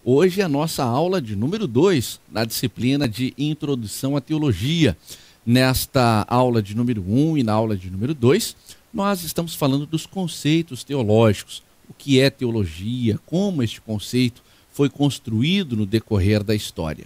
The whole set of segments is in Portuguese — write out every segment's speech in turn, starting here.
Hoje é a nossa aula de número 2 na disciplina de Introdução à Teologia. Nesta aula de número 1 e na aula de número 2, nós estamos falando dos conceitos teológicos. O que é teologia, como este conceito foi construído no decorrer da história.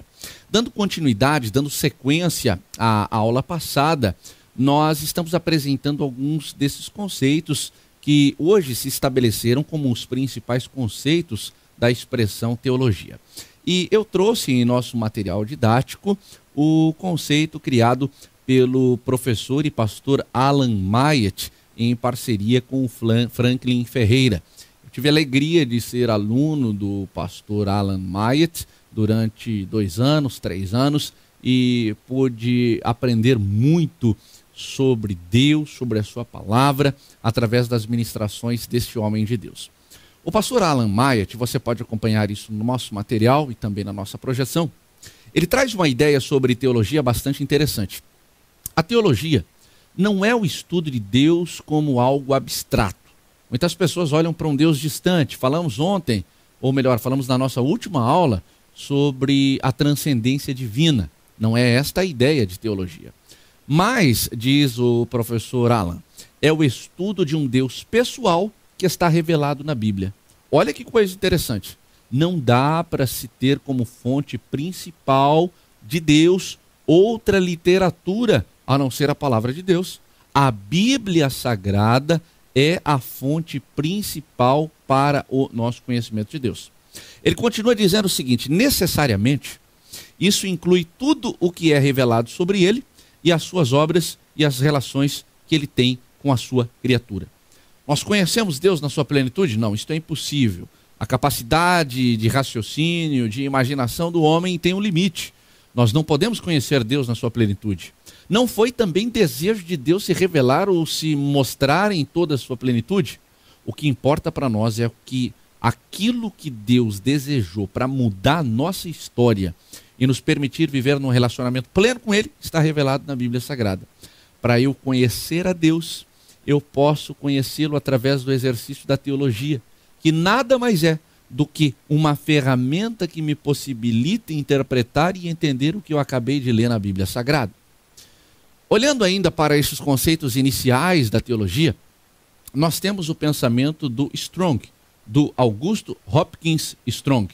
Dando continuidade, dando sequência à aula passada, nós estamos apresentando alguns desses conceitos que hoje se estabeleceram como os principais conceitos da expressão teologia. E eu trouxe em nosso material didático o conceito criado pelo professor e pastor Alan Myatt em parceria com o Franklin Ferreira. Eu tive a alegria de ser aluno do pastor Alan Myatt durante 2 anos, 3 anos, e pude aprender muito sobre Deus, sobre a sua palavra, através das ministrações deste homem de Deus. O pastor Alan Myatt, você pode acompanhar isso no nosso material e também na nossa projeção, ele traz uma ideia sobre teologia bastante interessante. A teologia não é o estudo de Deus como algo abstrato. Muitas pessoas olham para um Deus distante. Falamos ontem, ou melhor, falamos na nossa última aula, sobre a transcendência divina. Não é esta a ideia de teologia. Mas, diz o professor Alan, é o estudo de um Deus pessoal que está revelado na Bíblia. Olha que coisa interessante. Não dá para se ter como fonte principal de Deus outra literatura a não ser a palavra de Deus. A Bíblia Sagrada é a fonte principal para o nosso conhecimento de Deus. Ele continua dizendo o seguinte: necessariamente, isso inclui tudo o que é revelado sobre ele e as suas obras e as relações que ele tem com a sua criatura. Nós conhecemos Deus na sua plenitude? Não, isso é impossível. A capacidade de raciocínio, de imaginação do homem tem um limite. Nós não podemos conhecer Deus na sua plenitude. Não foi também desejo de Deus se revelar ou se mostrar em toda a sua plenitude? O que importa para nós é que aquilo que Deus desejou para mudar a nossa história e nos permitir viver num relacionamento pleno com Ele, está revelado na Bíblia Sagrada. Para eu conhecer a Deus, eu posso conhecê-lo através do exercício da teologia, que nada mais é do que uma ferramenta que me possibilita interpretar e entender o que eu acabei de ler na Bíblia Sagrada. Olhando ainda para esses conceitos iniciais da teologia, nós temos o pensamento do Strong, do Augusto Hopkins Strong.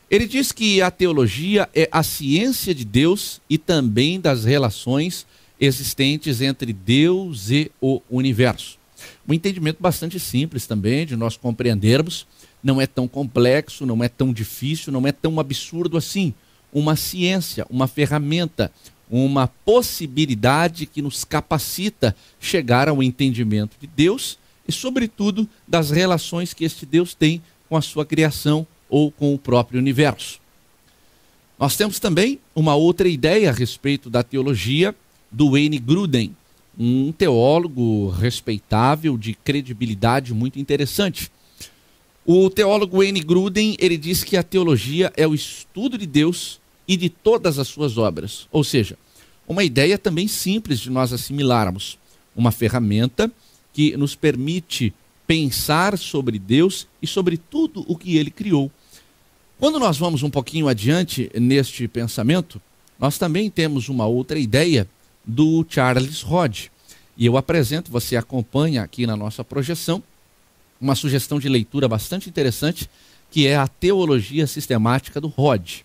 Ele diz que a teologia é a ciência de Deus e também das relações existentes entre Deus e o universo. Um entendimento bastante simples também de nós compreendermos, não é tão complexo, não é tão difícil, não é tão absurdo assim. Uma ciência, uma ferramenta, uma possibilidade que nos capacita chegar ao entendimento de Deus e, sobretudo, das relações que este Deus tem com a sua criação ou com o próprio universo. Nós temos também uma outra ideia a respeito da teologia do Wayne Grudem, um teólogo respeitável, de credibilidade muito interessante. O teólogo Wayne Grudem, ele diz que a teologia é o estudo de Deus e de todas as suas obras. Ou seja, uma ideia também simples de nós assimilarmos. Uma ferramenta que nos permite pensar sobre Deus e sobre tudo o que Ele criou. Quando nós vamos um pouquinho adiante neste pensamento, nós também temos uma outra ideia do Charles Hodge. E eu apresento, você acompanha aqui na nossa projeção, uma sugestão de leitura bastante interessante, que é a Teologia Sistemática do Hodge.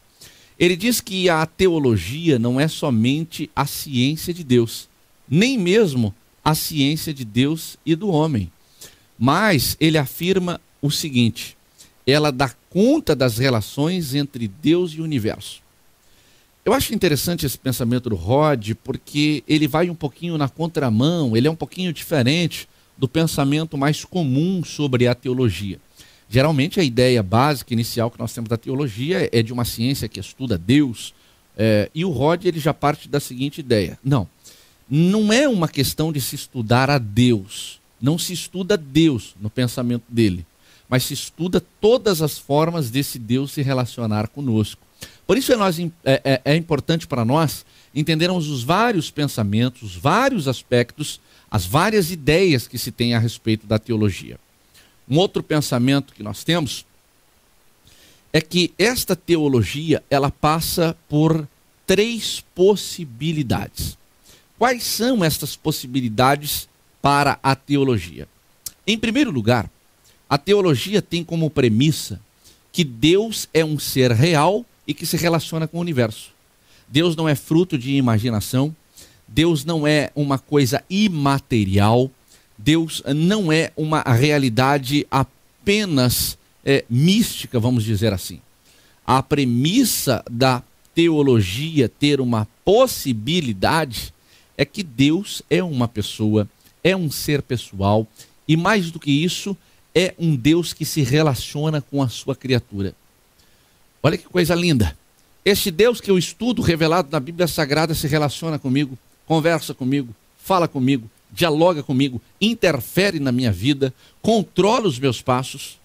Ele diz que a teologia não é somente a ciência de Deus, nem mesmo a ciência de Deus e do homem. Mas ele afirma o seguinte: ela dá conta das relações entre Deus e o universo. Eu acho interessante esse pensamento do Hodge, porque ele vai um pouquinho na contramão, ele é um pouquinho diferente do pensamento mais comum sobre a teologia. Geralmente a ideia básica, inicial que nós temos da teologia é de uma ciência que estuda Deus, e o Hodge ele já parte da seguinte ideia: não é uma questão de se estudar a Deus, não se estuda Deus no pensamento dele, mas se estuda todas as formas desse Deus se relacionar conosco. Por isso é importante para nós entendermos os vários pensamentos, os vários aspectos, as várias ideias que se tem a respeito da teologia. Um outro pensamento que nós temos é que esta teologia, ela passa por 3 possibilidades. Quais são estas possibilidades para a teologia? Em primeiro lugar, a teologia tem como premissa que Deus é um ser real e que se relaciona com o universo. Deus não é fruto de imaginação, Deus não é uma coisa imaterial, Deus não é uma realidade apenas mística, vamos dizer assim. A premissa da teologia ter uma possibilidade é que Deus é uma pessoa, é um ser pessoal e, mais do que isso, é um Deus que se relaciona com a sua criatura. Olha que coisa linda. Este Deus que eu estudo, revelado na Bíblia Sagrada, se relaciona comigo, conversa comigo, fala comigo, dialoga comigo, interfere na minha vida, controla os meus passos.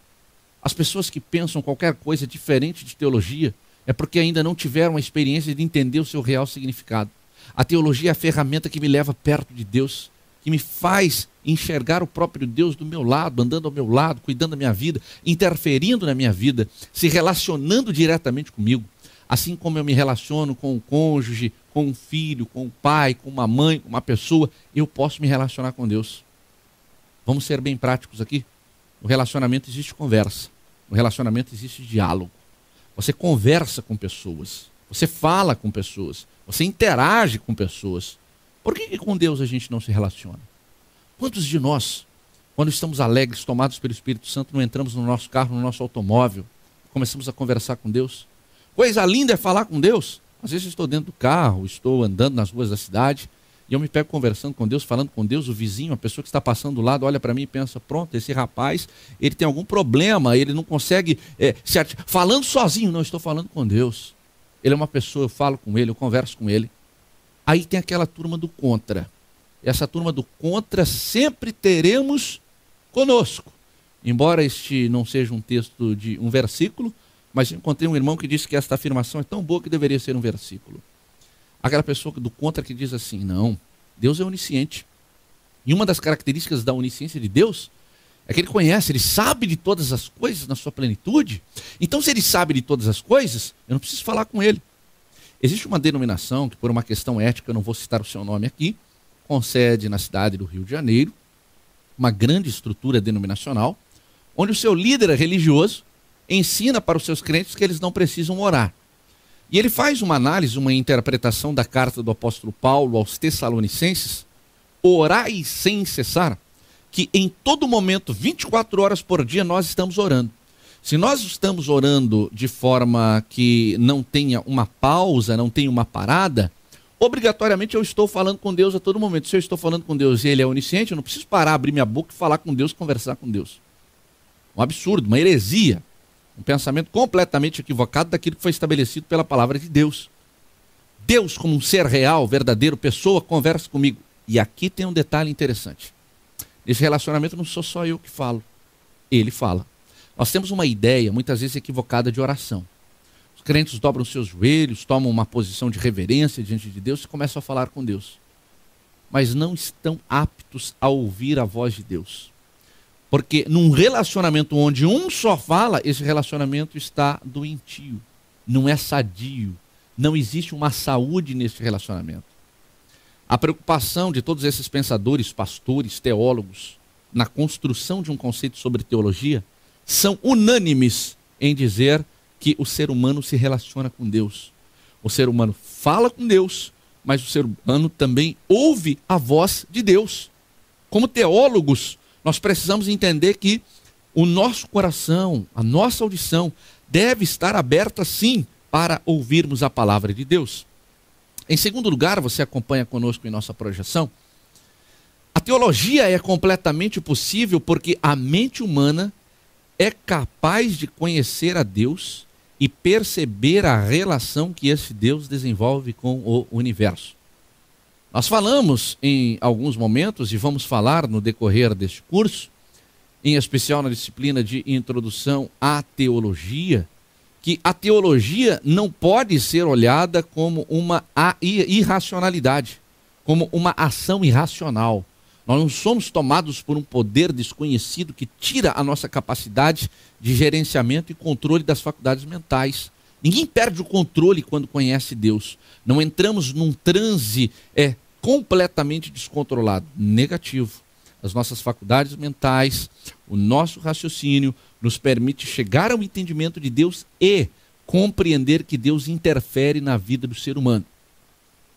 As pessoas que pensam qualquer coisa diferente de teologia é porque ainda não tiveram a experiência de entender o seu real significado. A teologia é a ferramenta que me leva perto de Deus, que me faz enxergar o próprio Deus do meu lado, andando ao meu lado, cuidando da minha vida, interferindo na minha vida, se relacionando diretamente comigo. Assim como eu me relaciono com o cônjuge, com um filho, com o pai, com uma mãe, com uma pessoa, eu posso me relacionar com Deus. Vamos ser bem práticos aqui? No relacionamento existe conversa, no relacionamento existe diálogo. Você conversa com pessoas, você fala com pessoas, você interage com pessoas. Por que com Deus a gente não se relaciona? Quantos de nós, quando estamos alegres, tomados pelo Espírito Santo, não entramos no nosso carro, no nosso automóvel, começamos a conversar com Deus? Coisa linda é falar com Deus. Às vezes eu estou dentro do carro, estou andando nas ruas da cidade e eu me pego conversando com Deus, falando com Deus, o vizinho, a pessoa que está passando do lado, olha para mim e pensa, pronto, esse rapaz, ele tem algum problema, ele não consegue, falando sozinho, não, estou falando com Deus. Ele é uma pessoa, eu falo com ele, eu converso com ele. Aí tem aquela turma do contra. Essa turma do contra sempre teremos conosco. Embora este não seja um texto de um versículo, mas encontrei um irmão que disse que esta afirmação é tão boa que deveria ser um versículo. Aquela pessoa do contra que diz assim, não, Deus é onisciente. E uma das características da onisciência de Deus é que ele conhece, ele sabe de todas as coisas na sua plenitude. Então, se ele sabe de todas as coisas, eu não preciso falar com ele. Existe uma denominação que, por uma questão ética, eu não vou citar o seu nome aqui, com sede na cidade do Rio de Janeiro, uma grande estrutura denominacional, onde o seu líder religioso ensina para os seus crentes que eles não precisam orar. E ele faz uma análise, uma interpretação da carta do apóstolo Paulo aos Tessalonicenses, orai sem cessar, que em todo momento, 24 horas por dia, nós estamos orando. Se nós estamos orando de forma que não tenha uma pausa, não tenha uma parada, obrigatoriamente eu estou falando com Deus a todo momento. Se eu estou falando com Deus e Ele é onisciente, eu não preciso parar, abrir minha boca e falar com Deus, conversar com Deus. Um absurdo, uma heresia, um pensamento completamente equivocado daquilo que foi estabelecido pela palavra de Deus. Deus, como um ser real, verdadeiro, pessoa, conversa comigo. E aqui tem um detalhe interessante. Nesse relacionamento não sou só eu que falo, Ele fala. Nós temos uma ideia, muitas vezes equivocada, de oração. Os crentes dobram seus joelhos, tomam uma posição de reverência diante de Deus e começam a falar com Deus. Mas não estão aptos a ouvir a voz de Deus. Porque num relacionamento onde um só fala, esse relacionamento está doentio, não é sadio, não existe uma saúde nesse relacionamento. A preocupação de todos esses pensadores, pastores, teólogos, na construção de um conceito sobre teologia, são unânimes em dizer que o ser humano se relaciona com Deus. O ser humano fala com Deus, mas o ser humano também ouve a voz de Deus. Como teólogos, nós precisamos entender que o nosso coração, a nossa audição, deve estar aberta sim para ouvirmos a palavra de Deus. Em segundo lugar, você acompanha conosco em nossa projeção, a teologia é completamente possível porque a mente humana é capaz de conhecer a Deus e perceber a relação que esse Deus desenvolve com o universo. Nós falamos em alguns momentos, e vamos falar no decorrer deste curso, em especial na disciplina de Introdução à Teologia, que a teologia não pode ser olhada como uma irracionalidade, como uma ação irracional. Nós não somos tomados por um poder desconhecido que tira a nossa capacidade de gerenciamento e controle das faculdades mentais. Ninguém perde o controle quando conhece Deus. Não entramos num transe completamente descontrolado. Negativo. As nossas faculdades mentais, o nosso raciocínio nos permite chegar ao entendimento de Deus e compreender que Deus interfere na vida do ser humano.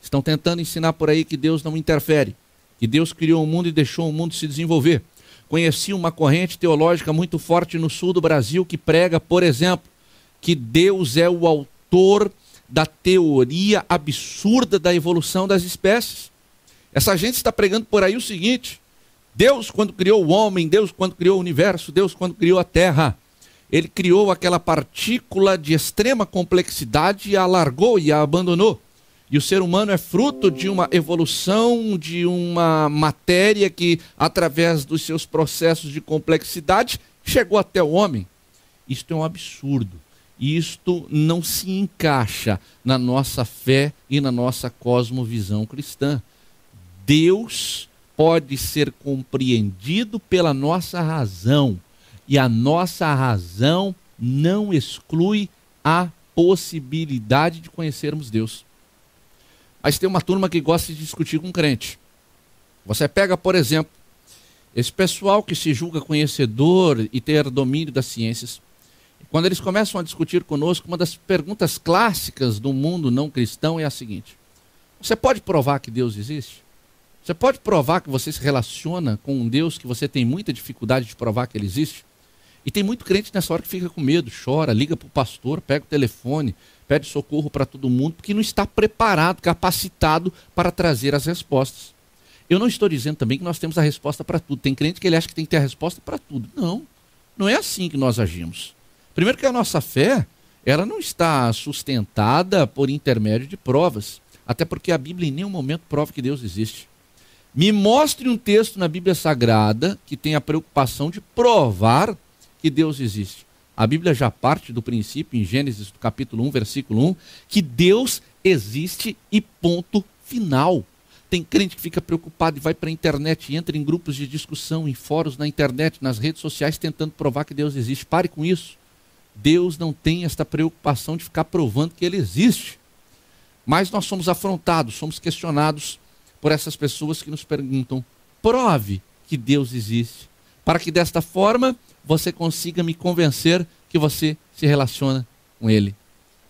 Estão tentando ensinar por aí que Deus não interfere, que Deus criou o mundo e deixou o mundo se desenvolver. Conheci uma corrente teológica muito forte no sul do Brasil que prega, por exemplo, que Deus é o autor da teoria absurda da evolução das espécies. Essa gente está pregando por aí o seguinte: Deus, quando criou o homem, Deus, quando criou o universo, Deus, quando criou a terra, ele criou aquela partícula de extrema complexidade e a largou e a abandonou. E o ser humano é fruto de uma evolução, de uma matéria que, através dos seus processos de complexidade, chegou até o homem. Isto é um absurdo. Isto não se encaixa na nossa fé e na nossa cosmovisão cristã. Deus pode ser compreendido pela nossa razão. E a nossa razão não exclui a possibilidade de conhecermos Deus. Mas tem uma turma que gosta de discutir com crente. Você pega, por exemplo, esse pessoal que se julga conhecedor e ter domínio das ciências. Quando eles começam a discutir conosco, uma das perguntas clássicas do mundo não cristão é a seguinte: você pode provar que Deus existe? Você pode provar que você se relaciona com um Deus que você tem muita dificuldade de provar que ele existe? E tem muito crente nessa hora que fica com medo, chora, liga para o pastor, pega o telefone, pede socorro para todo mundo, porque não está preparado, capacitado para trazer as respostas. Eu não estou dizendo também que nós temos a resposta para tudo. Tem crente que ele acha que tem que ter a resposta para tudo. Não, não é assim que nós agimos. Primeiro que a nossa fé, ela não está sustentada por intermédio de provas. Até porque a Bíblia em nenhum momento prova que Deus existe. Me mostre um texto na Bíblia Sagrada que tenha a preocupação de provar que Deus existe. A Bíblia já parte do princípio, em Gênesis do capítulo 1, versículo 1, que Deus existe e ponto final. Tem crente que fica preocupado e vai para a internet e entra em grupos de discussão, em fóruns na internet, nas redes sociais, tentando provar que Deus existe. Pare com isso. Deus não tem esta preocupação de ficar provando que ele existe. Mas nós somos afrontados, somos questionados por essas pessoas que nos perguntam: prove que Deus existe, para que desta forma você consiga me convencer que você se relaciona com ele.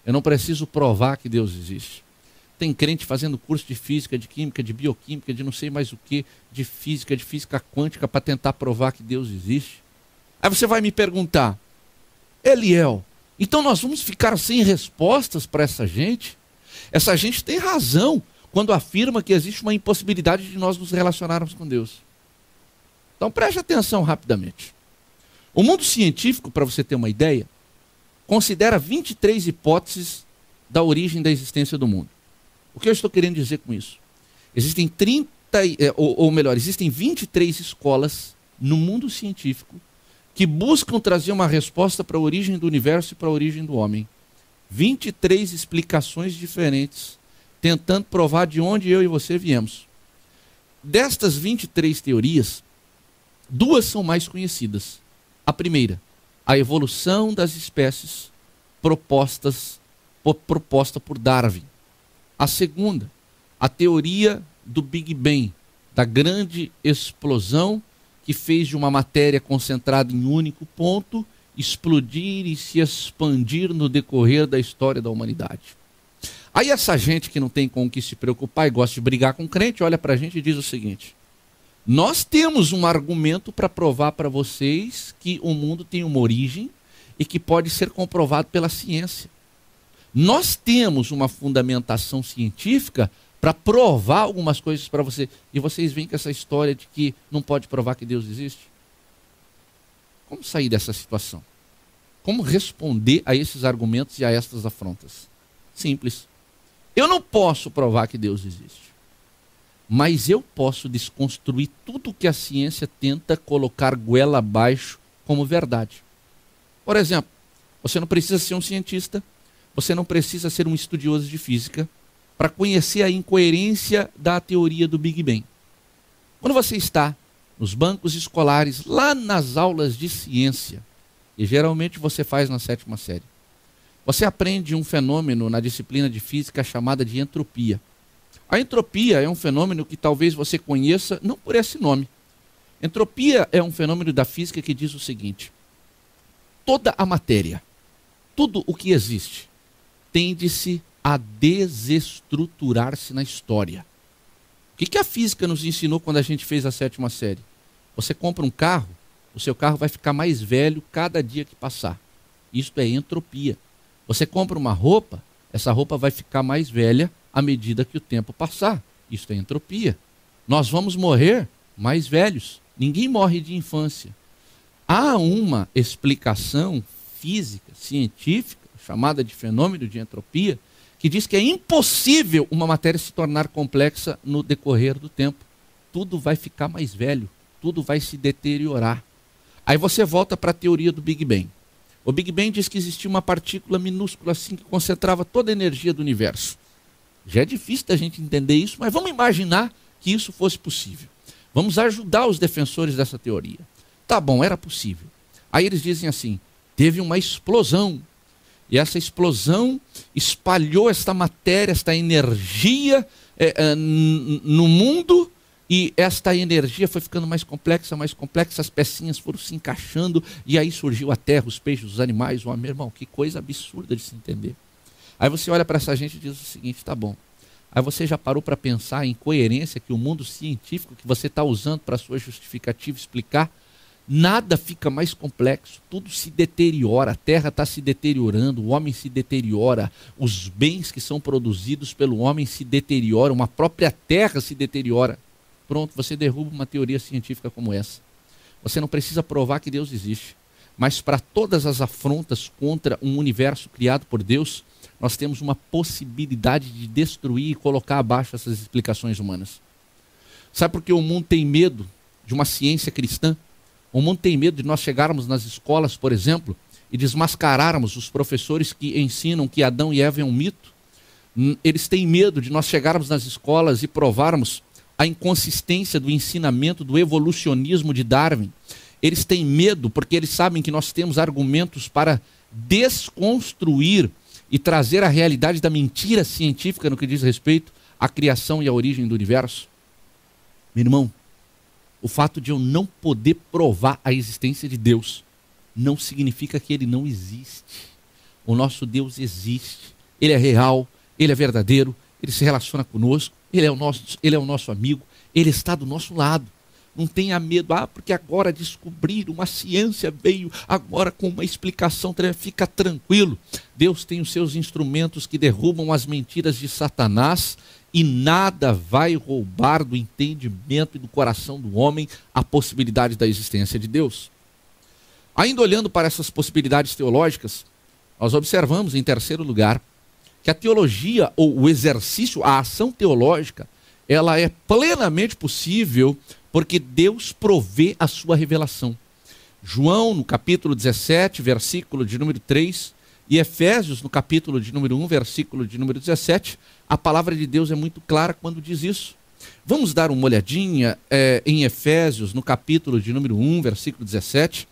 Eu não preciso provar que Deus existe. Tem crente fazendo curso de física, de química, de bioquímica, de não sei mais o que, de física quântica, para tentar provar que Deus existe. Aí você vai me perguntar: Eliel, então nós vamos ficar sem respostas para essa gente? Essa gente tem razão quando afirma que existe uma impossibilidade de nós nos relacionarmos com Deus. Então preste atenção rapidamente. O mundo científico, para você ter uma ideia, considera 23 hipóteses da origem da existência do mundo. O que eu estou querendo dizer com isso? Existem existem 23 escolas no mundo científico que buscam trazer uma resposta para a origem do universo e para a origem do homem. 23 explicações diferentes, tentando provar de onde eu e você viemos. Destas 23 teorias, 2 são mais conhecidas. A primeira, a evolução das espécies proposta por Darwin. A segunda, a teoria do Big Bang, da grande explosão que fez de uma matéria concentrada em um único ponto explodir e se expandir no decorrer da história da humanidade. Aí essa gente que não tem com o que se preocupar e gosta de brigar com crente, olha para a gente e diz o seguinte: nós temos um argumento para provar para vocês que o mundo tem uma origem e que pode ser comprovado pela ciência. Nós temos uma fundamentação científica para provar algumas coisas para você. E vocês vêm com essa história de que não pode provar que Deus existe? Como sair dessa situação? Como responder a esses argumentos e a estas afrontas? Simples. Eu não posso provar que Deus existe. Mas eu posso desconstruir tudo que a ciência tenta colocar goela abaixo como verdade. Por exemplo, você não precisa ser um cientista, você não precisa ser um estudioso de física para conhecer a incoerência da teoria do Big Bang. Quando você está nos bancos escolares, lá nas aulas de ciência, e geralmente você faz na 7ª série, você aprende um fenômeno na disciplina de física chamada de entropia. A entropia é um fenômeno que talvez você conheça não por esse nome. Entropia é um fenômeno da física que diz o seguinte: toda a matéria, tudo o que existe, tende-se a desestruturar-se na história. O que a física nos ensinou quando a gente fez a 7ª série? Você compra um carro, o seu carro vai ficar mais velho cada dia que passar. Isto é entropia. Você compra uma roupa, essa roupa vai ficar mais velha à medida que o tempo passar. Isto é entropia. Nós vamos morrer mais velhos. Ninguém morre de infância. Há uma explicação física, científica, chamada de fenômeno de entropia, que diz que é impossível uma matéria se tornar complexa no decorrer do tempo. Tudo vai ficar mais velho, tudo vai se deteriorar. Aí você volta para a teoria do Big Bang. O Big Bang diz que existia uma partícula minúscula assim que concentrava toda a energia do universo. Já é difícil da gente entender isso, mas vamos imaginar que isso fosse possível. Vamos ajudar os defensores dessa teoria. Tá bom, era possível. Aí eles dizem assim, teve uma explosão. E essa explosão espalhou esta matéria, esta energia no mundo, e esta energia foi ficando mais complexa, as pecinhas foram se encaixando, e aí surgiu a terra, os peixes, os animais, o homem. Meu irmão, que coisa absurda de se entender. Aí você olha para essa gente e diz o seguinte, tá bom. Aí você já parou para pensar em coerência que o mundo científico que você está usando para sua justificativa explicar, nada fica mais complexo, tudo se deteriora, a terra está se deteriorando, o homem se deteriora, os bens que são produzidos pelo homem se deterioram, a própria terra se deteriora. Pronto, você derruba uma teoria científica como essa. Você não precisa provar que Deus existe, mas para todas as afrontas contra um universo criado por Deus, nós temos uma possibilidade de destruir e colocar abaixo essas explicações humanas. Sabe por que o mundo tem medo de uma ciência cristã? O mundo tem medo de nós chegarmos nas escolas, por exemplo, e desmascararmos os professores que ensinam que Adão e Eva é um mito. Eles têm medo de nós chegarmos nas escolas e provarmos a inconsistência do ensinamento do evolucionismo de Darwin. Eles têm medo porque eles sabem que nós temos argumentos para desconstruir e trazer a realidade da mentira científica no que diz respeito à criação e à origem do universo. Meu irmão, o fato de eu não poder provar a existência de Deus não significa que ele não existe. O nosso Deus existe. Ele é real, ele é verdadeiro, ele se relaciona conosco, ele é o nosso amigo, ele está do nosso lado. Não tenha medo, porque agora descobriram, uma ciência veio agora com uma explicação, fica tranquilo. Deus tem os seus instrumentos que derrubam as mentiras de Satanás e nada vai roubar do entendimento e do coração do homem a possibilidade da existência de Deus. Ainda olhando para essas possibilidades teológicas, nós observamos, em terceiro lugar, que a teologia, ou o exercício, a ação teológica, ela é plenamente possível porque Deus provê a sua revelação. João, no capítulo 17, versículo de número 3, e Efésios, no capítulo de número 1, versículo de número 17, a palavra de Deus é muito clara quando diz isso. Vamos dar uma olhadinha em Efésios, no capítulo de número 1, versículo 17,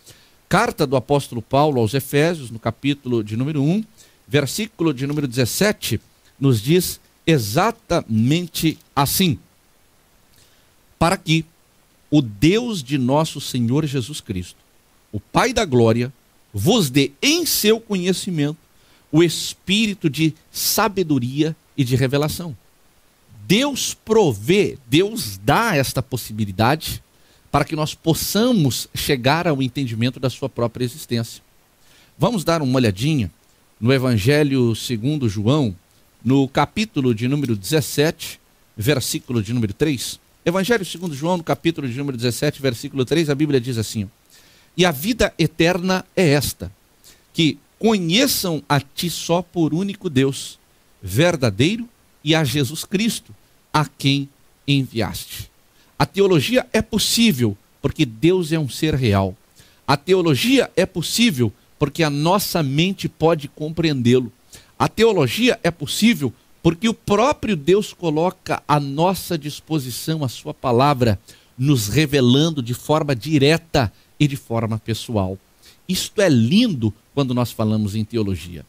carta do apóstolo Paulo aos Efésios, no capítulo de número 1, versículo de número 17, nos diz exatamente assim: para que o Deus de nosso Senhor Jesus Cristo, o Pai da glória, vos dê em seu conhecimento o espírito de sabedoria e de revelação. Deus provê, Deus dá esta possibilidade para que nós possamos chegar ao entendimento da sua própria existência. Vamos dar uma olhadinha no Evangelho segundo João, no capítulo de número 17, versículo de número 3. Evangelho segundo João, no capítulo de número 17, versículo 3, a Bíblia diz assim: e a vida eterna é esta, que conheçam a ti só por único Deus, verdadeiro, e a Jesus Cristo, a quem enviaste. A teologia é possível porque Deus é um ser real. A teologia é possível porque a nossa mente pode compreendê-lo. A teologia é possível porque o próprio Deus coloca à nossa disposição a sua palavra nos revelando de forma direta e de forma pessoal. Isto é lindo quando nós falamos em teologia.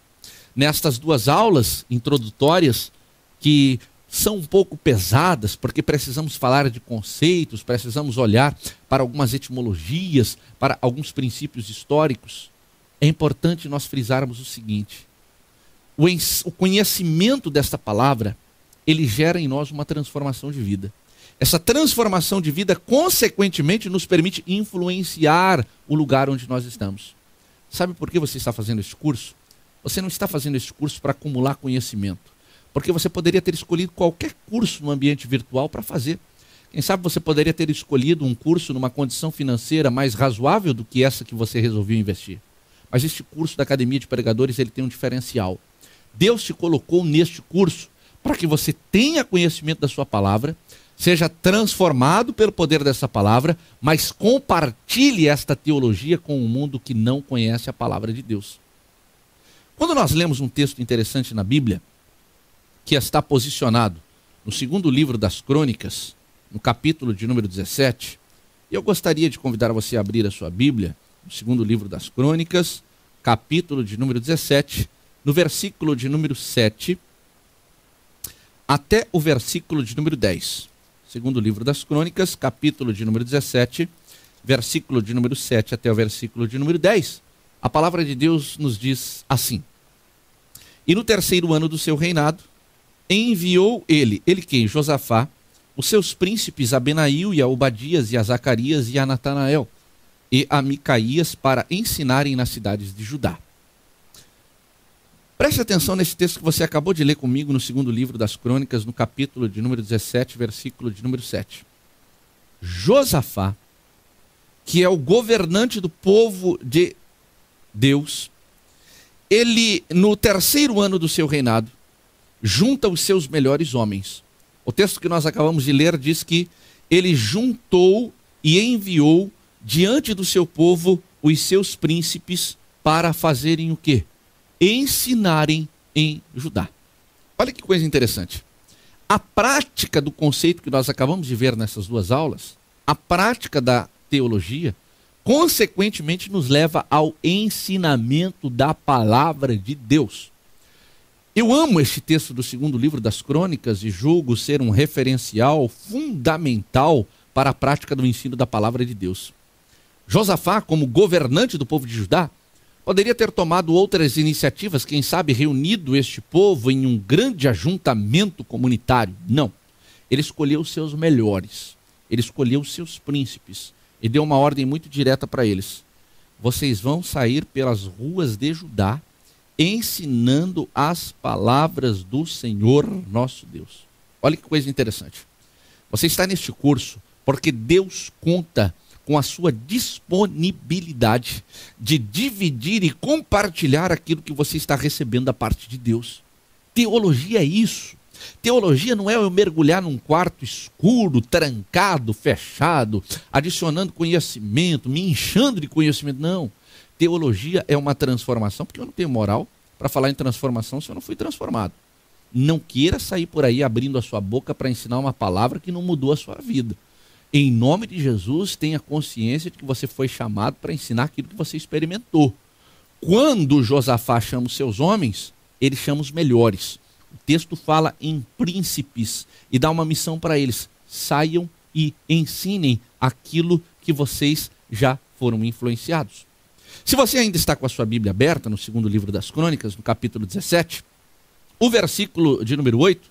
Nestas duas aulas introdutórias, que são um pouco pesadas, porque precisamos falar de conceitos, precisamos olhar para algumas etimologias, para alguns princípios históricos, é importante nós frisarmos o seguinte: o conhecimento desta palavra, ele gera em nós uma transformação de vida. Essa transformação de vida, consequentemente, nos permite influenciar o lugar onde nós estamos. Sabe por que você está fazendo esse curso? Você não está fazendo esse curso para acumular conhecimento, porque você poderia ter escolhido qualquer curso no ambiente virtual para fazer. Quem sabe você poderia ter escolhido um curso numa condição financeira mais razoável do que essa que você resolveu investir. Mas este curso da Academia de Pregadores, ele tem um diferencial. Deus te colocou neste curso para que você tenha conhecimento da sua palavra, seja transformado pelo poder dessa palavra, mas compartilhe esta teologia com um mundo que não conhece a palavra de Deus. Quando nós lemos um texto interessante na Bíblia, que está posicionado no segundo livro das Crônicas, no capítulo de número 17, eu gostaria de convidar você a abrir a sua Bíblia, no segundo livro das Crônicas, capítulo de número 17, no versículo de número 7, até o versículo de número 10. Segundo livro das Crônicas, capítulo de número 17, versículo de número 7 até o versículo de número 10. A palavra de Deus nos diz assim: E no terceiro ano do seu reinado, enviou ele quem? Josafá, os seus príncipes a Benaio e a Obadias e a Zacarias e a Natanael e a Micaías para ensinarem nas cidades de Judá. Preste atenção nesse texto que você acabou de ler comigo no segundo livro das Crônicas, no capítulo de número 17, versículo de número 7. Josafá, que é o governante do povo de Deus, ele, no terceiro ano do seu reinado, junta os seus melhores homens. O texto que nós acabamos de ler diz que ele juntou e enviou diante do seu povo os seus príncipes para fazerem o quê? Ensinarem em Judá. Olha que coisa interessante. A prática do conceito que nós acabamos de ver nessas duas aulas, a prática da teologia, consequentemente nos leva ao ensinamento da palavra de Deus. Eu amo este texto do segundo livro das Crônicas e julgo ser um referencial fundamental para a prática do ensino da palavra de Deus. Josafá, como governante do povo de Judá, poderia ter tomado outras iniciativas, quem sabe reunido este povo em um grande ajuntamento comunitário. Não. Ele escolheu os seus melhores. Ele escolheu os seus príncipes. E deu uma ordem muito direta para eles: vocês vão sair pelas ruas de Judá ensinando as palavras do Senhor nosso Deus. Olha que coisa interessante. Você está neste curso porque Deus conta com a sua disponibilidade de dividir e compartilhar aquilo que você está recebendo da parte de Deus. Teologia é isso. Teologia não é eu mergulhar num quarto escuro, trancado, fechado, adicionando conhecimento, me inchando de conhecimento. Não. Teologia é uma transformação, porque eu não tenho moral para falar em transformação se eu não fui transformado. Não queira sair por aí abrindo a sua boca para ensinar uma palavra que não mudou a sua vida. Em nome de Jesus, tenha consciência de que você foi chamado para ensinar aquilo que você experimentou. Quando Josafá chama os seus homens, ele chama os melhores. O texto fala em príncipes e dá uma missão para eles: saiam e ensinem aquilo que vocês já foram influenciados. Se você ainda está com a sua Bíblia aberta, no segundo livro das Crônicas, no capítulo 17, o versículo de número 8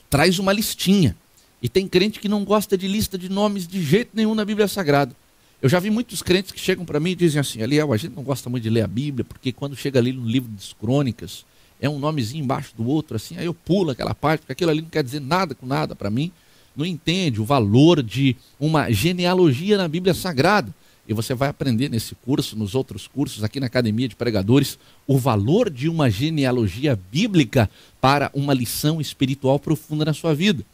traz uma listinha. E tem crente que não gosta de lista de nomes de jeito nenhum na Bíblia Sagrada. Eu já vi muitos crentes que chegam para mim e dizem assim: Eliel, a gente não gosta muito de ler a Bíblia, porque quando chega ali no livro das Crônicas, é um nomezinho embaixo do outro, assim, aí eu pulo aquela parte, porque aquilo ali não quer dizer nada com nada para mim. Não entende o valor de uma genealogia na Bíblia Sagrada. E você vai aprender nesse curso, nos outros cursos, aqui na Academia de Pregadores, o valor de uma genealogia bíblica para uma lição espiritual profunda na sua vida.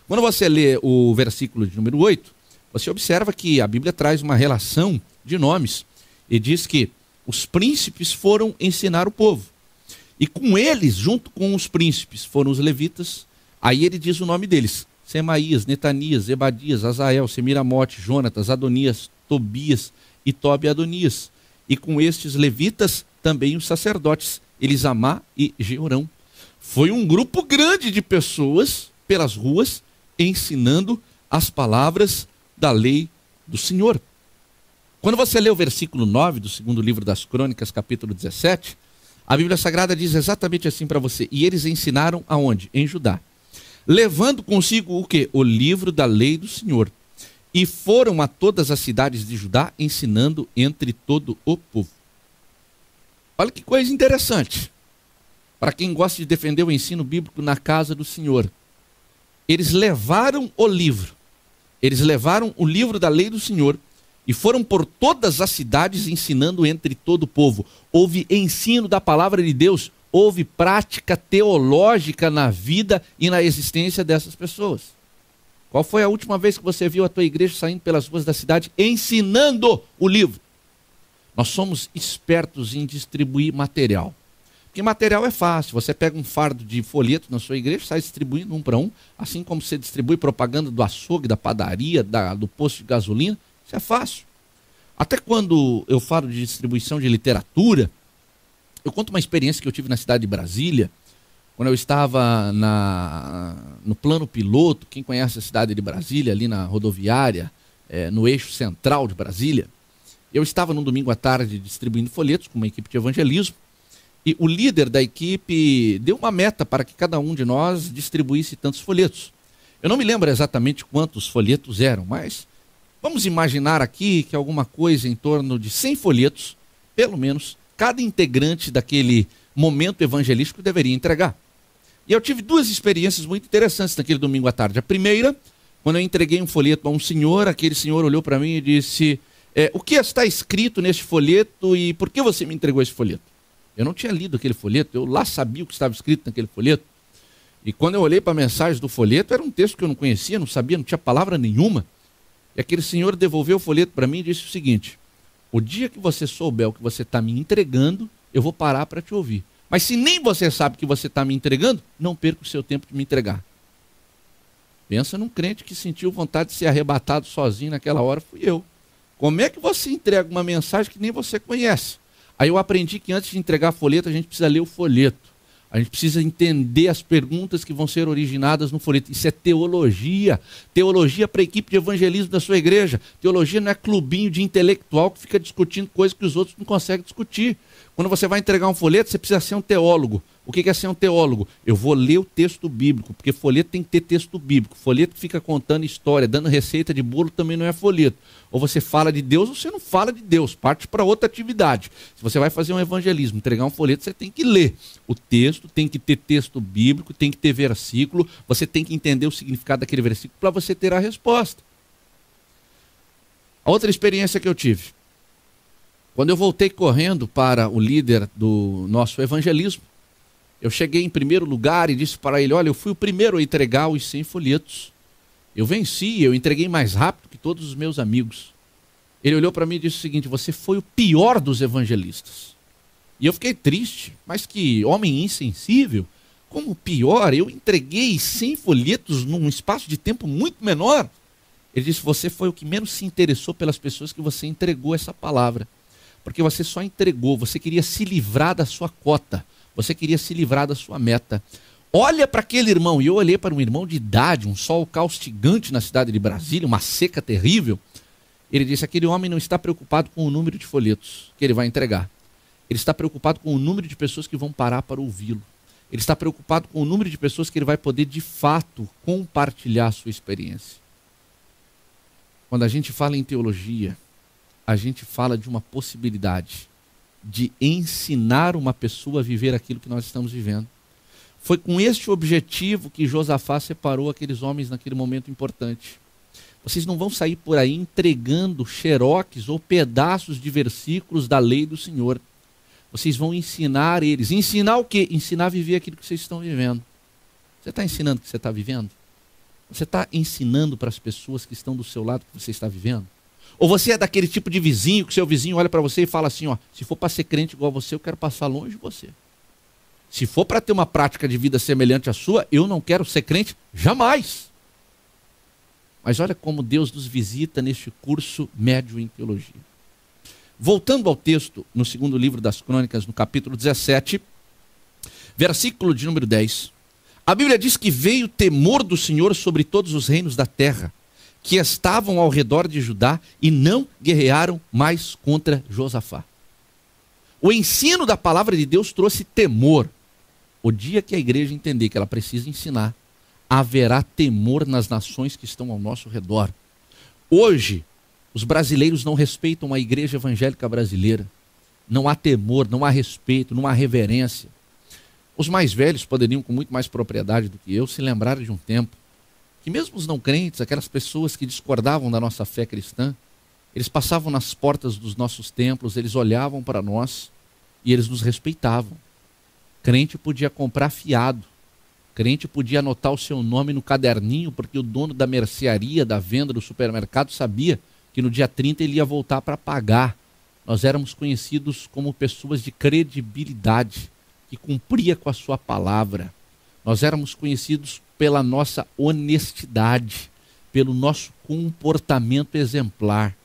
Quando você lê o versículo de número 8, você observa que a Bíblia traz uma relação de nomes e diz que os príncipes foram ensinar o povo. E com eles, junto com os príncipes, foram os levitas. Aí ele diz o nome deles: Semaías, Netanias, Zebadias, Azael, Semiramote, Jonatas, Adonias, Tobias e Tobi Adonias. E com estes levitas também os sacerdotes, Elisamá e Georão. Foi um grupo grande de pessoas pelas ruas ensinando as palavras da lei do Senhor. Quando você lê o versículo 9 do segundo livro das Crônicas, capítulo 17, a Bíblia Sagrada diz exatamente assim para você. E eles ensinaram aonde? Em Judá. Levando consigo o quê? O livro da lei do Senhor. E foram a todas as cidades de Judá, ensinando entre todo o povo. Olha que coisa interessante. Para quem gosta de defender o ensino bíblico na casa do Senhor. Eles levaram o livro. Eles levaram o livro da lei do Senhor e foram por todas as cidades ensinando entre todo o povo. Houve ensino da palavra de Deus, houve prática teológica na vida e na existência dessas pessoas. Qual foi a última vez que você viu a tua igreja saindo pelas ruas da cidade ensinando o livro? Nós somos espertos em distribuir material. Porque material é fácil, você pega um fardo de folheto na sua igreja, sai distribuindo um para um, assim como você distribui propaganda do açougue, da padaria, do posto de gasolina, isso é fácil. Até quando eu falo de distribuição de literatura, eu conto uma experiência que eu tive na cidade de Brasília, quando eu estava no plano piloto. Quem conhece a cidade de Brasília, ali na rodoviária, no eixo central de Brasília, eu estava num domingo à tarde distribuindo folhetos com uma equipe de evangelismo, e o líder da equipe deu uma meta para que cada um de nós distribuísse tantos folhetos. Eu não me lembro exatamente quantos folhetos eram, mas vamos imaginar aqui que alguma coisa em torno de 100 folhetos, pelo menos, cada integrante daquele momento evangelístico deveria entregar. E eu tive duas experiências muito interessantes naquele domingo à tarde. A primeira, quando eu entreguei um folheto a um senhor, aquele senhor olhou para mim e disse: o que está escrito neste folheto e por que você me entregou esse folheto? Eu não tinha lido aquele folheto, eu lá sabia o que estava escrito naquele folheto. E quando eu olhei para a mensagem do folheto, era um texto que eu não conhecia, não sabia, não tinha palavra nenhuma. E aquele senhor devolveu o folheto para mim e disse o seguinte: o dia que você souber o que você está me entregando, eu vou parar para te ouvir. Mas se nem você sabe que você está me entregando, não perca o seu tempo de me entregar. Pensa num crente que sentiu vontade de ser arrebatado sozinho naquela hora, fui eu. Como é que você entrega uma mensagem que nem você conhece? Aí eu aprendi que antes de entregar folheto, a gente precisa ler o folheto. A gente precisa entender as perguntas que vão ser originadas no folheto. Isso é teologia. Teologia para a equipe de evangelismo da sua igreja. Teologia não é clubinho de intelectual que fica discutindo coisas que os outros não conseguem discutir. Quando você vai entregar um folheto, você precisa ser um teólogo. O que é ser um teólogo? Eu vou ler o texto bíblico, porque folheto tem que ter texto bíblico. Folheto que fica contando história, dando receita de bolo também não é folheto. Ou você fala de Deus ou você não fala de Deus, parte para outra atividade. Se você vai fazer um evangelismo, entregar um folheto, você tem que ler o texto, tem que ter texto bíblico, tem que ter versículo, você tem que entender o significado daquele versículo para você ter a resposta. A outra experiência que eu tive, quando eu voltei correndo para o líder do nosso evangelismo, eu cheguei em primeiro lugar e disse para ele: olha, eu fui o primeiro a entregar os 100 folhetos. Eu venci, eu entreguei mais rápido que todos os meus amigos. Ele olhou para mim e disse o seguinte: você foi o pior dos evangelistas. E eu fiquei triste, mas que homem insensível, como pior? Eu entreguei 100 folhetos num espaço de tempo muito menor. Ele disse: você foi o que menos se interessou pelas pessoas que você entregou essa palavra. Porque você só entregou, você queria se livrar da sua cota, você queria se livrar da sua meta. Olha para aquele irmão, e eu olhei para um irmão de idade, um sol caustigante na cidade de Brasília, uma seca terrível. Ele disse: aquele homem não está preocupado com o número de folhetos que ele vai entregar. Ele está preocupado com o número de pessoas que vão parar para ouvi-lo. Ele está preocupado com o número de pessoas que ele vai poder, de fato, compartilhar a sua experiência. Quando a gente fala em teologia, a gente fala de uma possibilidade de ensinar uma pessoa a viver aquilo que nós estamos vivendo. Foi com este objetivo que Josafá separou aqueles homens naquele momento importante. Vocês não vão sair por aí entregando xeroques ou pedaços de versículos da lei do Senhor. Vocês vão ensinar eles. Ensinar o quê? Ensinar a viver aquilo que vocês estão vivendo. Você está ensinando o que você está vivendo? Você está ensinando para as pessoas que estão do seu lado o que você está vivendo? Ou você é daquele tipo de vizinho que seu vizinho olha para você e fala assim: ó, se for para ser crente igual a você, eu quero passar longe de você. Se for para ter uma prática de vida semelhante à sua, eu não quero ser crente jamais. Mas olha como Deus nos visita neste curso médio em teologia. Voltando ao texto, no segundo livro das Crônicas, no capítulo 17, versículo de número 10. A Bíblia diz que veio o temor do Senhor sobre todos os reinos da terra, que estavam ao redor de Judá e não guerrearam mais contra Josafá. O ensino da palavra de Deus trouxe temor. O dia que a igreja entender que ela precisa ensinar, haverá temor nas nações que estão ao nosso redor. Hoje, os brasileiros não respeitam a igreja evangélica brasileira. Não há temor, não há respeito, não há reverência. Os mais velhos poderiam, com muito mais propriedade do que eu, se lembrar de um tempo que mesmo os não crentes, aquelas pessoas que discordavam da nossa fé cristã, eles passavam nas portas dos nossos templos, eles olhavam para nós e eles nos respeitavam. Crente podia comprar fiado. Crente podia anotar o seu nome no caderninho, porque o dono da mercearia, da venda do supermercado, sabia que no dia 30 ele ia voltar para pagar. Nós éramos conhecidos como pessoas de credibilidade, que cumpria com a sua palavra. Nós éramos conhecidos pela nossa honestidade, pelo nosso comportamento exemplar.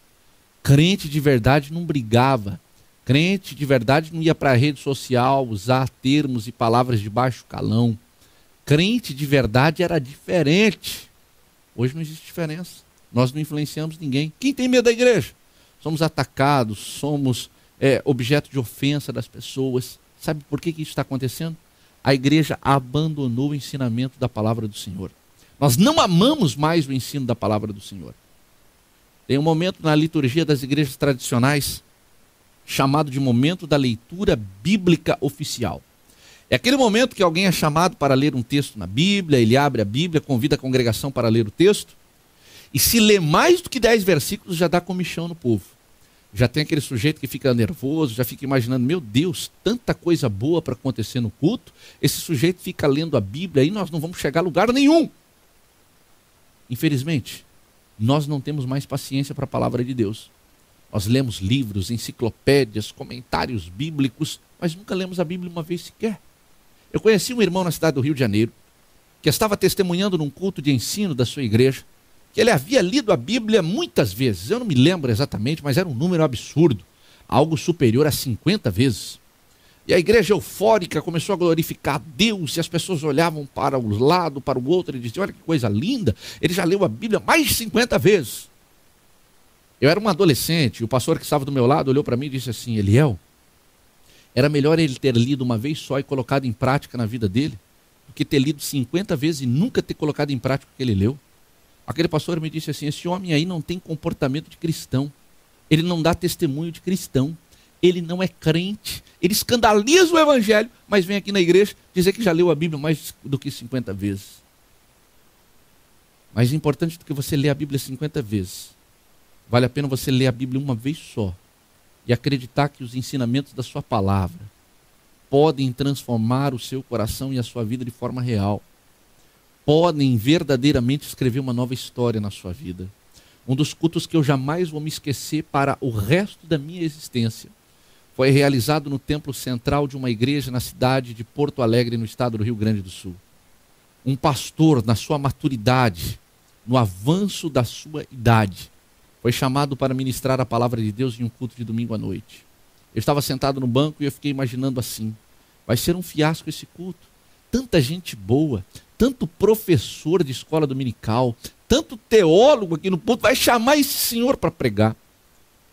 Crente de verdade não brigava. Crente de verdade não ia para a rede social usar termos e palavras de baixo calão. Crente de verdade era diferente. Hoje não existe diferença. Nós não influenciamos ninguém. Quem tem medo da igreja? Somos atacados, somos objeto de ofensa das pessoas. Sabe por que isso está acontecendo? A igreja abandonou o ensinamento da palavra do Senhor. Nós não amamos mais o ensino da palavra do Senhor. Tem um momento na liturgia das igrejas tradicionais chamado de momento da leitura bíblica oficial. É aquele momento que alguém é chamado para ler um texto na Bíblia, ele abre a Bíblia, convida a congregação para ler o texto, e se lê mais do que 10 versículos, já dá comichão no povo. Já tem aquele sujeito que fica nervoso, já fica imaginando, meu Deus, tanta coisa boa para acontecer no culto, esse sujeito fica lendo a Bíblia e nós não vamos chegar a lugar nenhum. Infelizmente, nós não temos mais paciência para a palavra de Deus. Nós lemos livros, enciclopédias, comentários bíblicos, mas nunca lemos a Bíblia uma vez sequer. Eu conheci um irmão na cidade do Rio de Janeiro, que estava testemunhando num culto de ensino da sua igreja, que ele havia lido a Bíblia muitas vezes. Eu não me lembro exatamente, mas era um número absurdo, algo superior a 50 vezes. E a igreja eufórica começou a glorificar a Deus, e as pessoas olhavam para o lado, para o outro, e diziam, olha que coisa linda, ele já leu a Bíblia mais de 50 vezes. Eu era um adolescente, e o pastor que estava do meu lado olhou para mim e disse assim, Eliel, era melhor ele ter lido uma vez só e colocado em prática na vida dele, do que ter lido 50 vezes e nunca ter colocado em prática o que ele leu. Aquele pastor me disse assim, esse homem aí não tem comportamento de cristão, ele não dá testemunho de cristão, ele não é crente, ele escandaliza o evangelho, mas vem aqui na igreja dizer que já leu a Bíblia mais do que 50 vezes. Mais importante do que você ler a Bíblia 50 vezes, vale a pena você ler a Bíblia uma vez só e acreditar que os ensinamentos da sua palavra podem transformar o seu coração e a sua vida de forma real. Podem verdadeiramente escrever uma nova história na sua vida. Um dos cultos que eu jamais vou me esquecer para o resto da minha existência foi realizado no templo central de uma igreja na cidade de Porto Alegre, no estado do Rio Grande do Sul. Um pastor, na sua maturidade, no avanço da sua idade, foi chamado para ministrar a palavra de Deus em um culto de domingo à noite. Eu estava sentado no banco e eu fiquei imaginando assim, vai ser um fiasco esse culto. Tanta gente boa, tanto professor de escola dominical, tanto teólogo aqui no ponto, vai chamar esse senhor para pregar.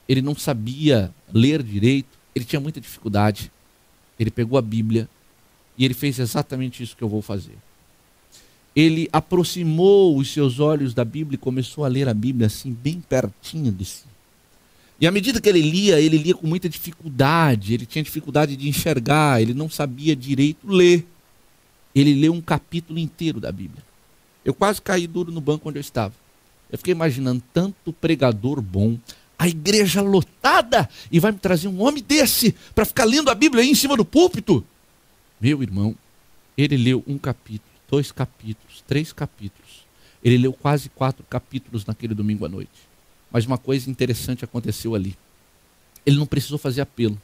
Ele não sabia ler direito, ele tinha muita dificuldade. Ele pegou a Bíblia e ele fez exatamente isso que eu vou fazer. Ele aproximou os seus olhos da Bíblia e começou a ler a Bíblia assim, bem pertinho de si. E à medida que ele lia com muita dificuldade, ele tinha dificuldade de enxergar, ele não sabia direito ler. Ele leu um capítulo inteiro da Bíblia. Eu quase caí duro no banco onde eu estava. Eu fiquei imaginando tanto pregador bom, a igreja lotada, e vai me trazer um homem desse para ficar lendo a Bíblia aí em cima do púlpito. Meu irmão, ele leu um capítulo, 2 capítulos, 3 capítulos. Ele leu quase 4 capítulos naquele domingo à noite. Mas uma coisa interessante aconteceu ali. Ele não precisou fazer apelo.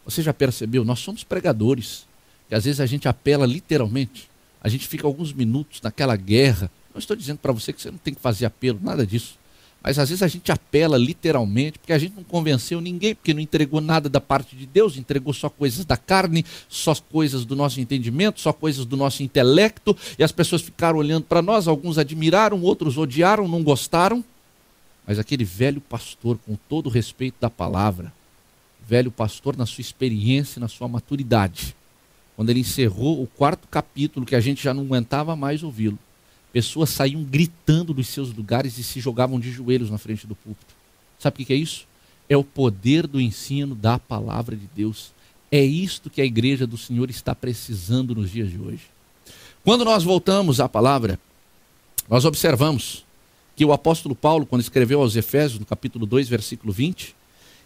Você já percebeu? Nós somos pregadores. Que às vezes a gente apela literalmente, a gente fica alguns minutos naquela guerra Não estou dizendo para você que você não tem que fazer apelo, nada disso. Mas às vezes a gente apela literalmente, porque a gente não convenceu ninguém, porque não entregou nada da parte de Deus, entregou só coisas da carne, só coisas do nosso entendimento, só coisas do nosso intelecto, e as pessoas ficaram olhando para nós, alguns admiraram, outros odiaram, não gostaram. Mas aquele velho pastor, com todo o respeito da palavra, velho pastor na sua experiência, na sua maturidade, quando ele encerrou o 4º capítulo, que a gente já não aguentava mais ouvi-lo, pessoas saíam gritando dos seus lugares e se jogavam de joelhos na frente do púlpito. Sabe o que é isso? É o poder do ensino da palavra de Deus. É isto que a igreja do Senhor está precisando nos dias de hoje. Quando nós voltamos à palavra, nós observamos que o apóstolo Paulo, quando escreveu aos Efésios, no capítulo 2, versículo 20,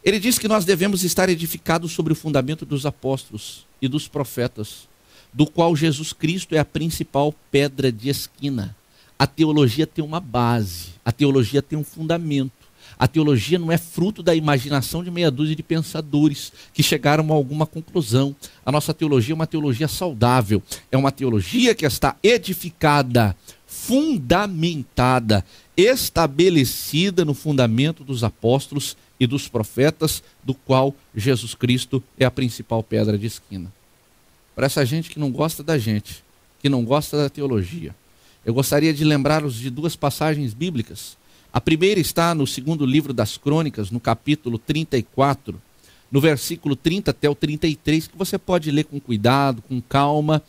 ele diz que nós devemos estar edificados sobre o fundamento dos apóstolos e dos profetas, do qual Jesus Cristo é a principal pedra de esquina. A teologia tem uma base, a teologia tem um fundamento. A teologia não é fruto da imaginação de meia dúzia de pensadores que chegaram a alguma conclusão. A nossa teologia é uma teologia saudável, é uma teologia que está edificada, fundamentada, estabelecida no fundamento dos apóstolos e dos profetas, do qual Jesus Cristo é a principal pedra de esquina. Para essa gente que não gosta da gente, que não gosta da teologia, eu gostaria de lembrá-los de 2 passagens bíblicas. A primeira está no 2º livro das Crônicas, no capítulo 34, no versículo 30 até o 33, que você pode ler com cuidado, com calma,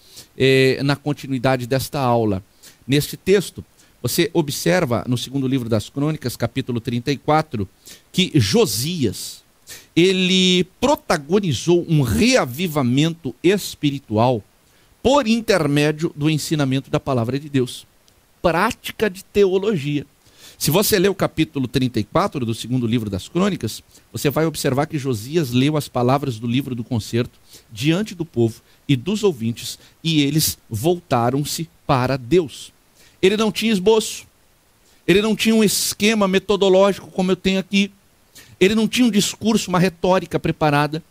na continuidade desta aula. Neste texto, você observa no 2º livro das Crônicas, capítulo 34, que Josias, ele protagonizou um reavivamento espiritual por intermédio do ensinamento da palavra de Deus. Prática de teologia. Se você ler o capítulo 34 do 2º livro das Crônicas, você vai observar que Josias leu as palavras do livro do concerto diante do povo e dos ouvintes, e eles voltaram-se para Deus. Ele não tinha esboço, ele não tinha um esquema metodológico como eu tenho aqui, ele não tinha um discurso, uma retórica preparada,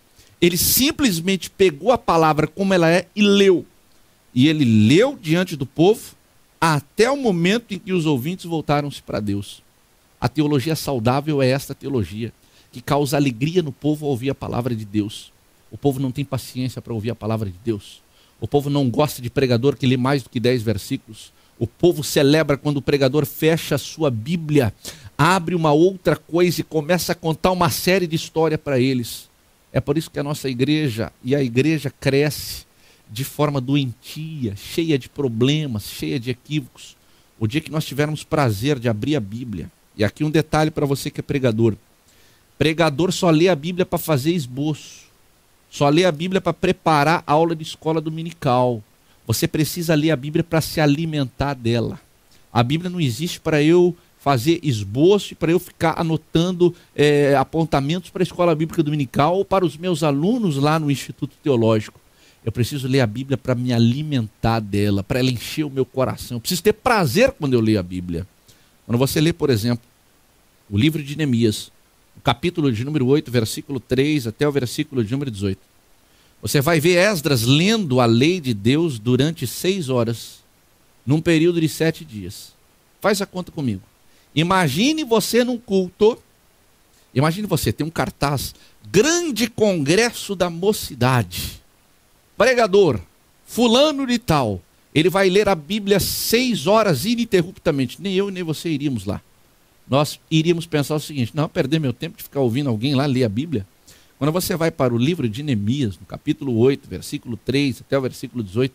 ele simplesmente pegou a palavra como ela é e leu. E ele leu diante do povo até o momento em que os ouvintes voltaram-se para Deus. A teologia saudável é esta teologia, que causa alegria no povo ao ouvir a palavra de Deus. O povo não tem paciência para ouvir a palavra de Deus. O povo não gosta de pregador que lê mais do que 10 versículos. O povo celebra quando o pregador fecha a sua Bíblia, abre uma outra coisa e começa a contar uma série de histórias para eles. É por isso que a nossa igreja, e a igreja cresce de forma doentia, cheia de problemas, cheia de equívocos. O dia que nós tivermos prazer de abrir a Bíblia, e aqui um detalhe para você que é pregador. Pregador só lê a Bíblia para fazer esboço, só lê a Bíblia para preparar a aula de escola dominical. Você precisa ler a Bíblia para se alimentar dela. A Bíblia não existe para eu fazer esboço e para eu ficar anotando apontamentos para a escola bíblica dominical ou para os meus alunos lá no Instituto Teológico. Eu preciso ler a Bíblia para me alimentar dela, para ela encher o meu coração. Eu preciso ter prazer quando eu leio a Bíblia. Quando você lê, por exemplo, o livro de Neemias, o capítulo de número 8, versículo 3 até o versículo de número 18, você vai ver Esdras lendo a lei de Deus durante 6 horas, num período de 7 dias. Faz a conta comigo. Imagine você num culto, imagine você, tem um cartaz, Grande Congresso da Mocidade. Pregador, fulano de tal, ele vai ler a Bíblia 6 horas ininterruptamente. Nem eu nem você iríamos lá. Nós iríamos pensar o seguinte: não, perder meu tempo de ficar ouvindo alguém lá ler a Bíblia. Quando você vai para o livro de Neemias, no capítulo 8, versículo 3 até o versículo 18,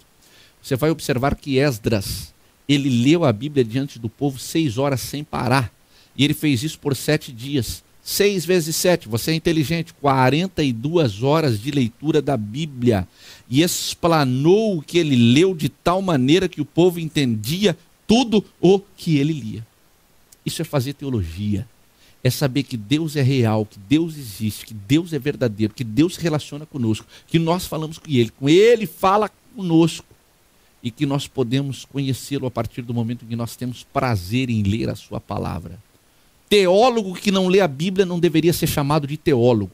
você vai observar que Esdras, ele leu a Bíblia diante do povo 6 horas sem parar. E ele fez isso por 7 dias. 6 vezes 7, você é inteligente, 42 horas de leitura da Bíblia. E explanou o que ele leu de tal maneira que o povo entendia tudo o que ele lia. Isso é fazer teologia. É saber que Deus é real, que Deus existe, que Deus é verdadeiro, que Deus se relaciona conosco, que nós falamos com Ele fala conosco e que nós podemos conhecê-lo a partir do momento em que nós temos prazer em ler a sua palavra. Teólogo que não lê a Bíblia não deveria ser chamado de teólogo.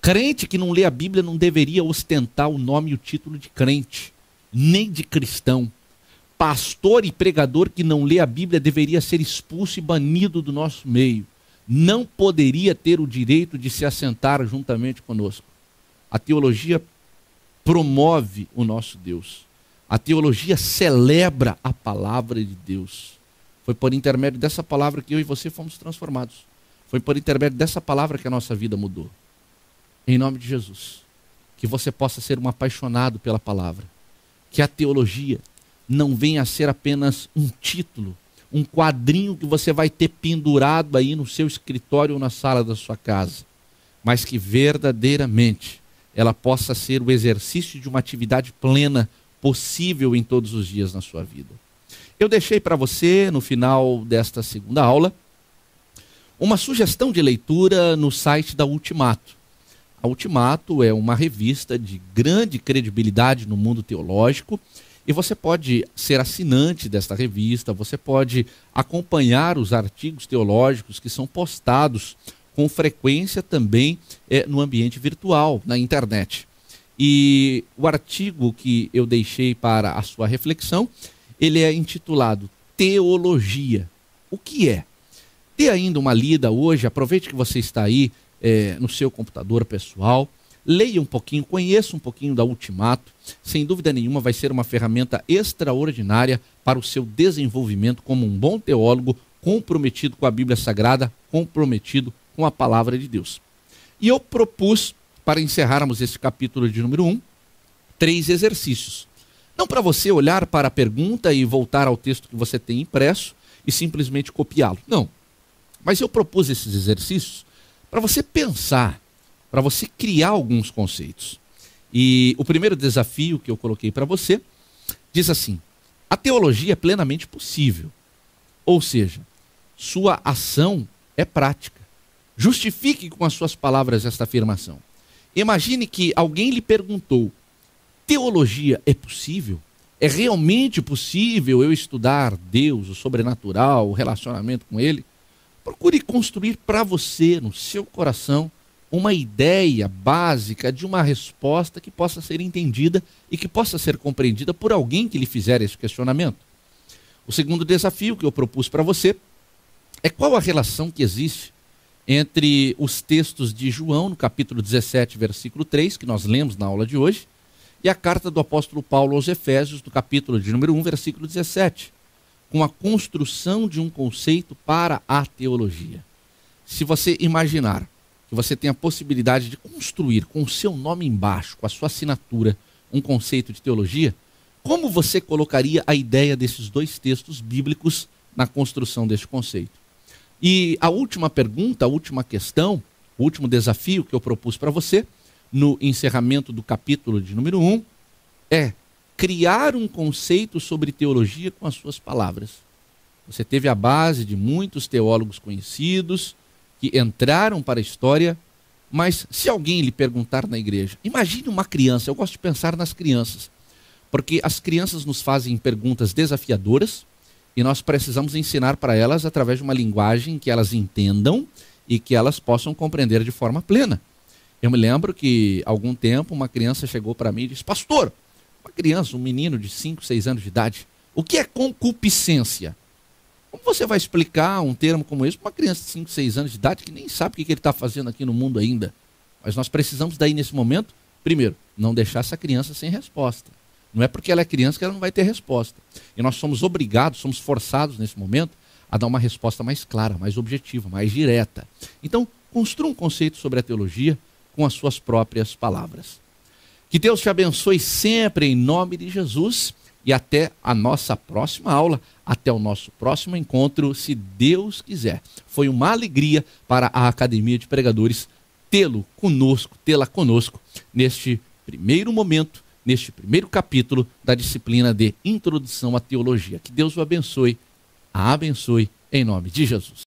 Crente que não lê a Bíblia não deveria ostentar o nome e o título de crente, nem de cristão. pastor e pregador que não lê a Bíblia deveria ser expulso e banido do nosso meio. Não poderia ter o direito de se assentar juntamente conosco. A teologia promove o nosso Deus. A teologia celebra a palavra de Deus. Foi por intermédio dessa palavra que eu e você fomos transformados. Foi por intermédio dessa palavra que a nossa vida mudou. Em nome de Jesus, que você possa ser um apaixonado pela palavra. Que a teologia não venha a ser apenas um título, um quadrinho que você vai ter pendurado aí no seu escritório ou na sala da sua casa, mas que verdadeiramente ela possa ser o exercício de uma atividade plena possível em todos os dias na sua vida. Eu deixei para você, no final desta segunda aula, uma sugestão de leitura no site da Ultimato. A Ultimato é uma revista de grande credibilidade no mundo teológico e você pode ser assinante desta revista, você pode acompanhar os artigos teológicos que são postados com frequência também no ambiente virtual, na internet. E o artigo que eu deixei para a sua reflexão, ele é intitulado Teologia. O que é? Dê ainda uma lida hoje, aproveite que você está aí no seu computador pessoal, leia um pouquinho, conheça um pouquinho da Ultimato. Sem dúvida nenhuma vai ser uma ferramenta extraordinária para o seu desenvolvimento como um bom teólogo, comprometido com a Bíblia Sagrada, comprometido com a palavra de Deus. E eu propus, para encerrarmos esse capítulo de número 1, 3 exercícios. Não para você olhar para a pergunta e voltar ao texto que você tem impresso e simplesmente copiá-lo. Não. Mas eu propus esses exercícios para você pensar, para você criar alguns conceitos. E o primeiro desafio que eu coloquei para você diz assim: a teologia é plenamente possível. Ou seja, sua ação é prática. Justifique com as suas palavras esta afirmação. Imagine que alguém lhe perguntou: teologia é possível? É realmente possível eu estudar Deus, o sobrenatural, o relacionamento com Ele? Procure construir para você, no seu coração, uma ideia básica de uma resposta que possa ser entendida e que possa ser compreendida por alguém que lhe fizer esse questionamento. O segundo desafio que eu propus para você é qual a relação que existe entre os textos de João, no capítulo 17, versículo 3, que nós lemos na aula de hoje, e a carta do apóstolo Paulo aos Efésios, no capítulo de número 1, versículo 17, com a construção de um conceito para a teologia. Se você imaginar que você tem a possibilidade de construir com o seu nome embaixo, com a sua assinatura, um conceito de teologia, como você colocaria a ideia desses dois textos bíblicos na construção deste conceito? E a última pergunta, a última questão, o último desafio que eu propus para você, no encerramento do capítulo de número 1, é criar um conceito sobre teologia com as suas palavras. Você teve a base de muitos teólogos conhecidos que entraram para a história, mas se alguém lhe perguntar na igreja, imagine uma criança, eu gosto de pensar nas crianças, porque as crianças nos fazem perguntas desafiadoras e nós precisamos ensinar para elas através de uma linguagem que elas entendam e que elas possam compreender de forma plena. Eu me lembro que, há algum tempo, uma criança chegou para mim e disse: pastor, uma criança, um menino de 5, 6 anos de idade, o que é concupiscência? Como você vai explicar um termo como esse para uma criança de 5, 6 anos de idade que nem sabe o que ele está fazendo aqui no mundo ainda? Mas nós precisamos daí, nesse momento, primeiro, não deixar essa criança sem resposta. Não é porque ela é criança que ela não vai ter resposta. E nós somos obrigados, somos forçados nesse momento a dar uma resposta mais clara, mais objetiva, mais direta. Então, construa um conceito sobre a teologia com as suas próprias palavras. Que Deus te abençoe sempre em nome de Jesus e até a nossa próxima aula, até o nosso próximo encontro, se Deus quiser. Foi uma alegria para a Academia de Pregadores tê-la conosco neste primeiro momento, neste primeiro capítulo da disciplina de Introdução à Teologia. Que Deus o abençoe, a abençoe em nome de Jesus.